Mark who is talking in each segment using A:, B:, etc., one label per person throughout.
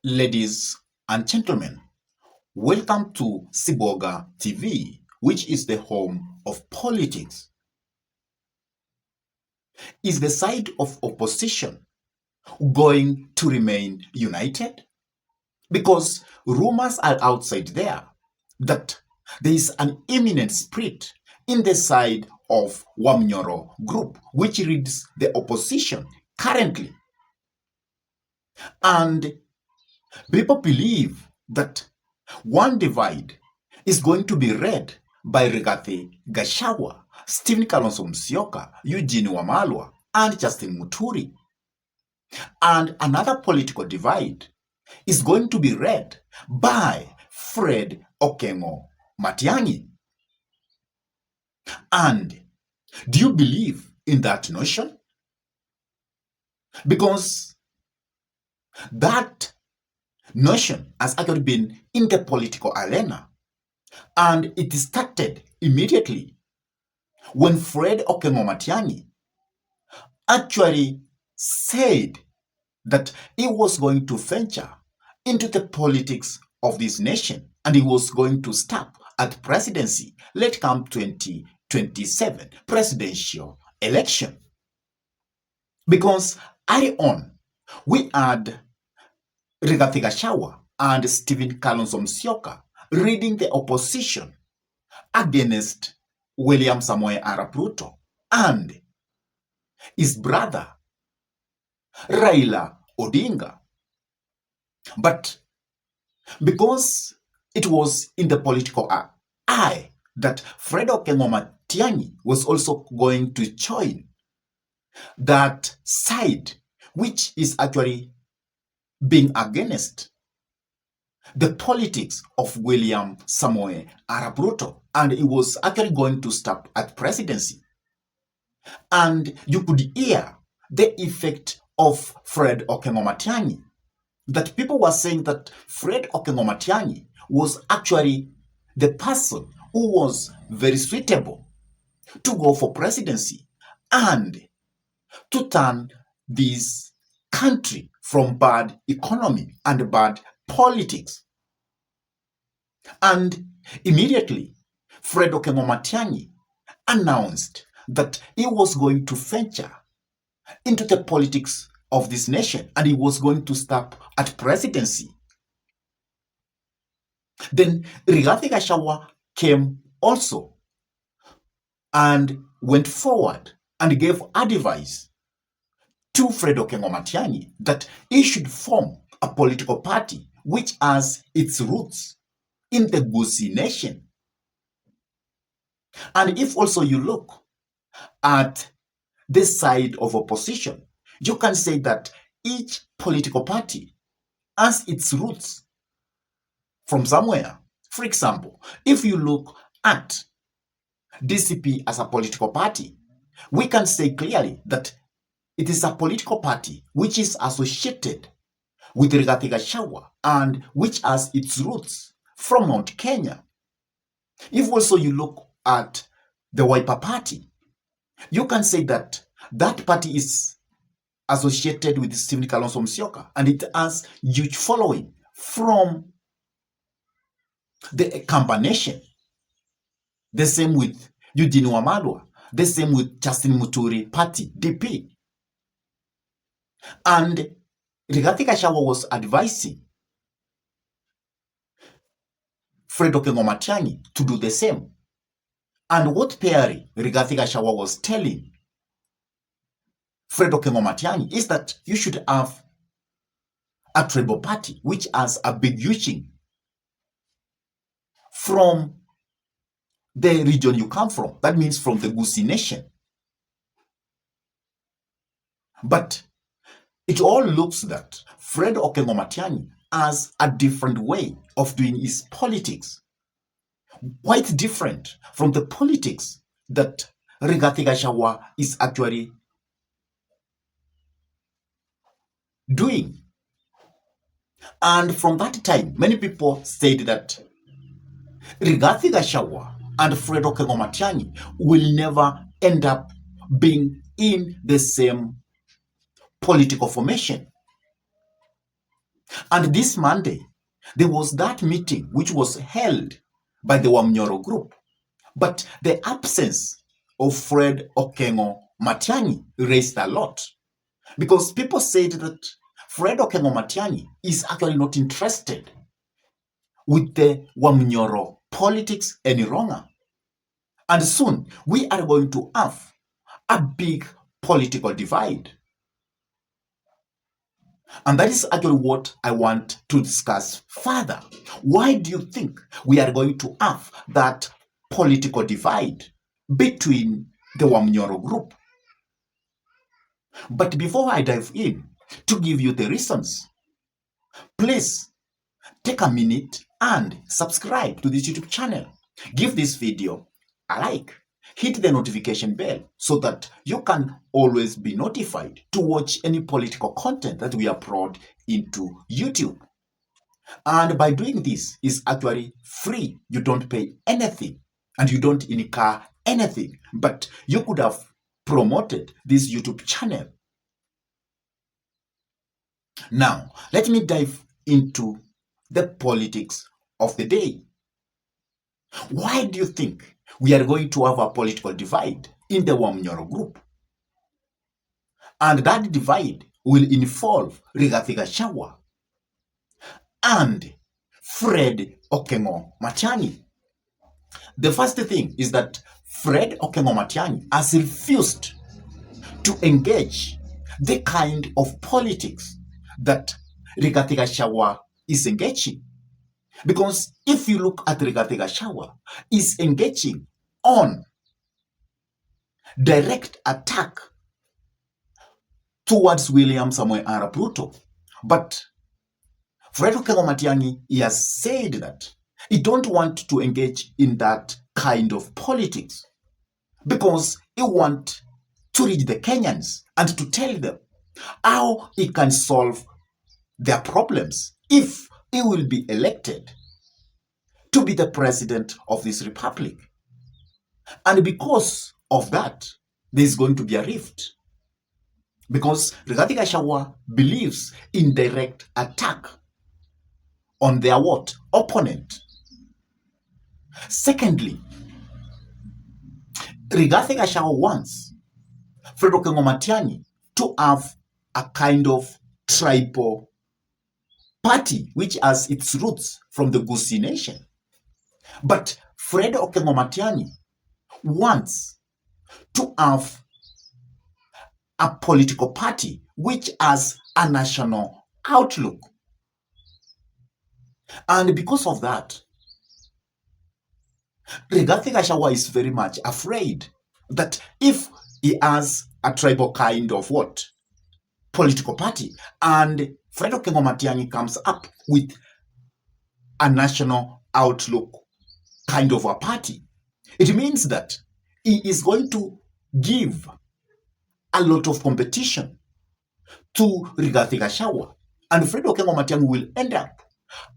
A: Ladies and gentlemen, welcome to Siboga TV, which is the home of politics. Is the side of opposition going to remain united? Because rumors are outside there that there is an imminent split in the side of Wamunyoro group, which leads the opposition currently. And people believe that one divide is going to be read by Rigathi Gachagua, Stephen Kalonzo Musyoka, Eugene Wamalwa, and Justin Muturi. And another political divide is going to be read by Fred Okengo Matiang'i. And do you believe in that notion? Because that notion has actually been in the political arena, and it started immediately when Fred Okengo Matiang'i actually said that he was going to venture into the politics of this nation and he was going to stop at presidency, let come 2027 presidential election. Because early on, we had Rigathi Gachagua and Stephen Kalonzo Musyoka leading the opposition against William Samoei Arap Ruto and his brother Raila Odinga. But because it was in the political eye that Fred Okengo Matiang'i was also going to join that side, which is actually being against the politics of William Samoei Arap Ruto, and he was actually going to stop at presidency. And you could hear the effect of Fred Okengo Matiang'i, that people were saying that Fred Okengo Matiang'i was actually the person who was very suitable to go for presidency and to turn this country from bad economy and bad politics. And immediately, Fred Okengo Matiang'i announced that he was going to venture into the politics of this nation and he was going to stop at presidency. Then Rigathi Gachagua came also and went forward and gave advice to Fred Okengo Matiang'i that he should form a political party which has its roots in the Gusii nation. And if also you look at this side of opposition, you can say that each political party has its roots from somewhere. For example, if you look at DCP as a political party, we can say clearly that it is a political party which is associated with Rigathi Gachagua and which has its roots from Mount Kenya. If also you look at the Wiper Party, you can say that that party is associated with Stephen Kalonzo Musyoka and it has huge following from the Kamba Nation. The same with Eugene Wamalwa, the same with Justin Muturi Party, DP. And Rigathi Gachagua was advising Fred Okengo Matiang'i to do the same. And what Perry Rigathi Gachagua was telling Fred Okengo Matiang'i is that you should have a tribal party which has a big using from the region you come from. That means from the Gusii nation. But it all looks that Fred Okengo Matiang'i has a different way of doing his politics, quite different from the politics that Rigathi Gachagua is actually doing. And from that time, many people said that Rigathi Gachagua and Fred Okengo Matiang'i will never end up being in the same political formation. And this Monday, there was that meeting which was held by the Wamunyoro group. But the absence of Fred Okengo Matiang'i raised a lot, because people said that Fred Okengo Matiang'i is actually not interested with the Wamunyoro politics any longer. And soon we are going to have a big political divide. And that is actually what I want to discuss further. Why do you think we are going to have that political divide between the Wamunyoro group? But before I dive in to give you the reasons, please take a minute and subscribe to this YouTube channel. Give this video a like. Hit the notification bell so that you can always be notified to watch any political content that we upload into YouTube. And by doing this is actually free. You don't pay anything and you don't incur anything, but you could have promoted this YouTube channel. Now, let me dive into the politics of the day. Why do you think we are going to have a political divide in the Wamunyoro group? And that divide will involve Rigathi Gachagua and Fred Okengo Matiang'i. The first thing is that Fred Okengo Matiang'i has refused to engage the kind of politics that Rigathi Gachagua is engaging. Because if you look at Rigathi Gachagua, is engaging on direct attack towards William Samoei Arap Ruto. But Fred Okengo Matiang'i, he has said that he don't want to engage in that kind of politics because he wants to reach the Kenyans and to tell them how he can solve their problems if he will be elected to be the president of this republic. And because of that, there's going to be a rift. Because Rigathi Gachagua believes in direct attack on their what? Opponent. Secondly, Rigathi Gachagua wants Fred Okengo Matiang'i to have a kind of tribal party which has its roots from the Gusii nation. But Fred Okengo Matiang'i wants to have a political party which has a national outlook. And because of that, Rigathi Gachagua is very much afraid that if he has a tribal kind of what? Political party, and Fred Okengo Matiang'i comes up with a national outlook kind of a party, it means that he is going to give a lot of competition to Rigathi Gachagua, and Fred Okengo Matiang'i will end up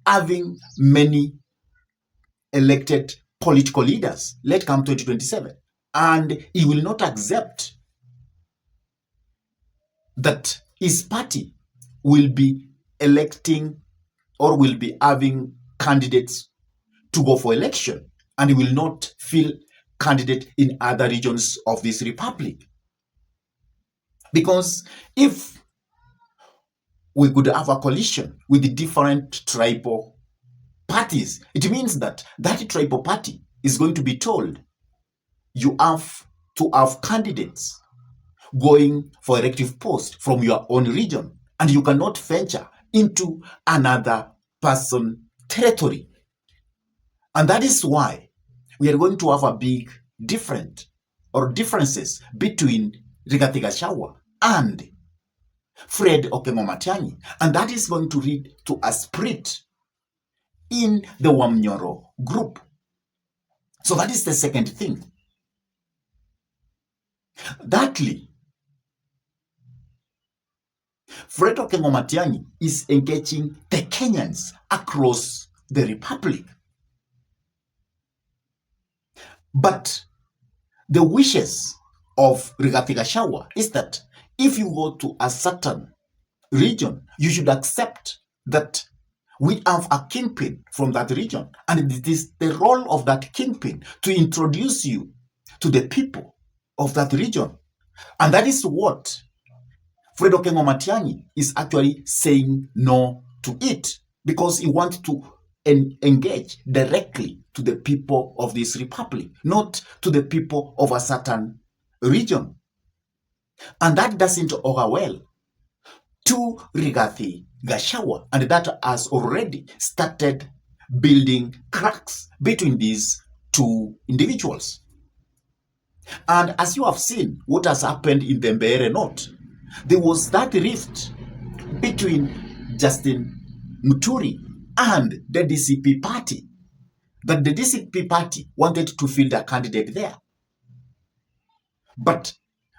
A: having many elected political leaders let come 2027, and he will not accept that his party will be electing or will be having candidates to go for election, and he will not fill candidate in other regions of this republic. Because if we could have a coalition with the different tribal parties, it means that that tribal party is going to be told you have to have candidates going for elective post from your own region, and you cannot venture into another person's territory. And that is why we are going to have a big differences between Rigathi Gachagua and Fred Okengo Matiang'i, and that is going to lead to a split in the Wamunyoro group. So that is the second thing. Thirdly, Fred Okengo Matiang'i is engaging the Kenyans across the republic. But the wishes of Rigathi Gachagua is that if you go to a certain region, you should accept that we have a kingpin from that region, and it is the role of that kingpin to introduce you to the people of that region. And that is what Fred Okengo Matiang'i is actually saying no to it, because he wants to engage directly to the people of this republic, not to the people of a certain region. And that doesn't augur well to Rigathi Gachagua, and that has already started building cracks between these two individuals. And as you have seen what has happened in the Mbeere North, there was that rift between Justin Muturi and the DCP party, that the DCP party wanted to field a candidate there. But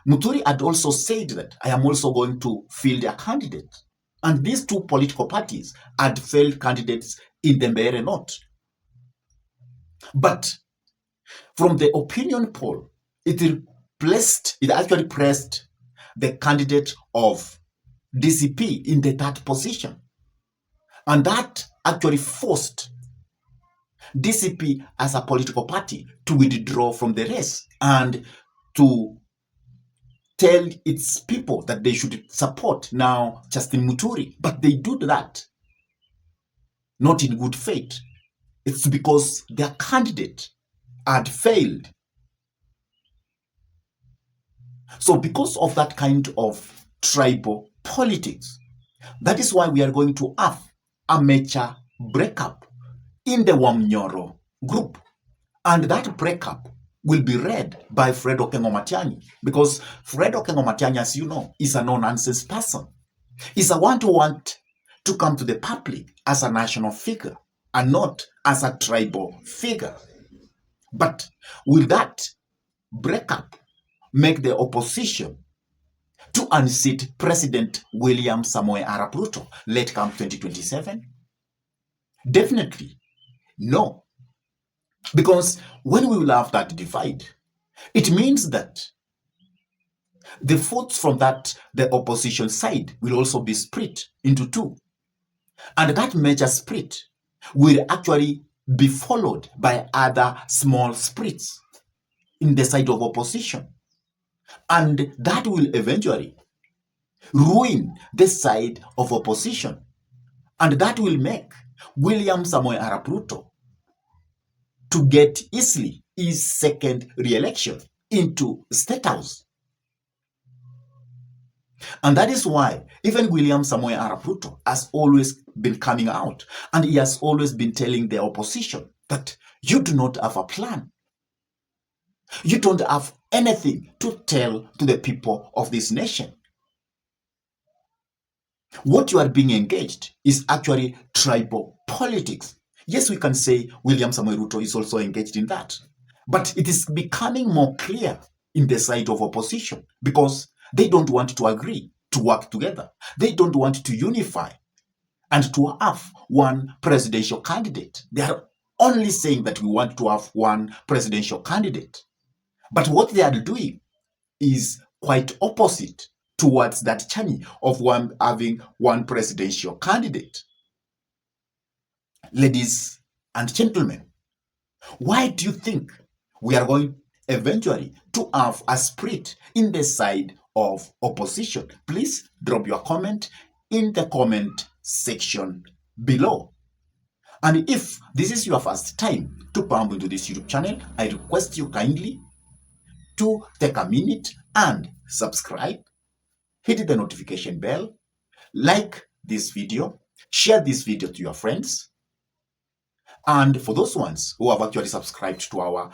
A: Muturi had also said that I am also going to field a candidate. And these two political parties had failed candidates in the Mbeere North. But from the opinion poll, it actually placed the candidate of DCP in the third position. And that actually forced DCP as a political party to withdraw from the race and to tell its people that they should support now Justin Muturi. But they do that not in good faith. It's because their candidate had failed. So because of that kind of tribal politics, that is why we are going to have a major breakup in the Wamunyoro group. And that breakup will be read by Fred Okengo Matiang'i, because Fred Okengo Matiang'i, as you know, is a no-nonsense person. He's a one to want to come to the public as a national figure and not as a tribal figure. But will that breakup make the opposition to unseat President William Samoei Arap Ruto late come 2027? Definitely no. Because when we will have that divide, it means that the votes from the opposition side will also be split into two. And that major split will actually be followed by other small splits in the side of opposition. And that will eventually ruin the side of opposition. And that will make William Samoei Arap Ruto to get easily his second re-election into State House. And that is why even William Samoei Arap Ruto has always been coming out, and he has always been telling the opposition that you do not have a plan. You don't have anything to tell to the people of this nation. What you are being engaged is actually tribal politics. Yes, we can say William Samoei Ruto is also engaged in that. But it is becoming more clear in the side of opposition because they don't want to agree to work together. They don't want to unify and to have one presidential candidate. They are only saying that we want to have one presidential candidate. But what they are doing is quite opposite towards that journey of having one presidential candidate. Ladies and gentlemen, why do you think we are going eventually to have a split in the side of opposition? Please drop your comment in the comment section below. And if this is your first time to come into this YouTube channel, I request you kindly to take a minute and subscribe, hit the notification bell, like this video, share this video to your friends. And for those ones who have actually subscribed to our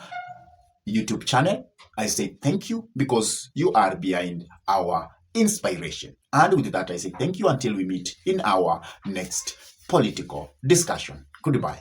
A: YouTube channel, I say thank you because you are behind our inspiration. And with that, I say thank you until we meet in our next political discussion. Goodbye.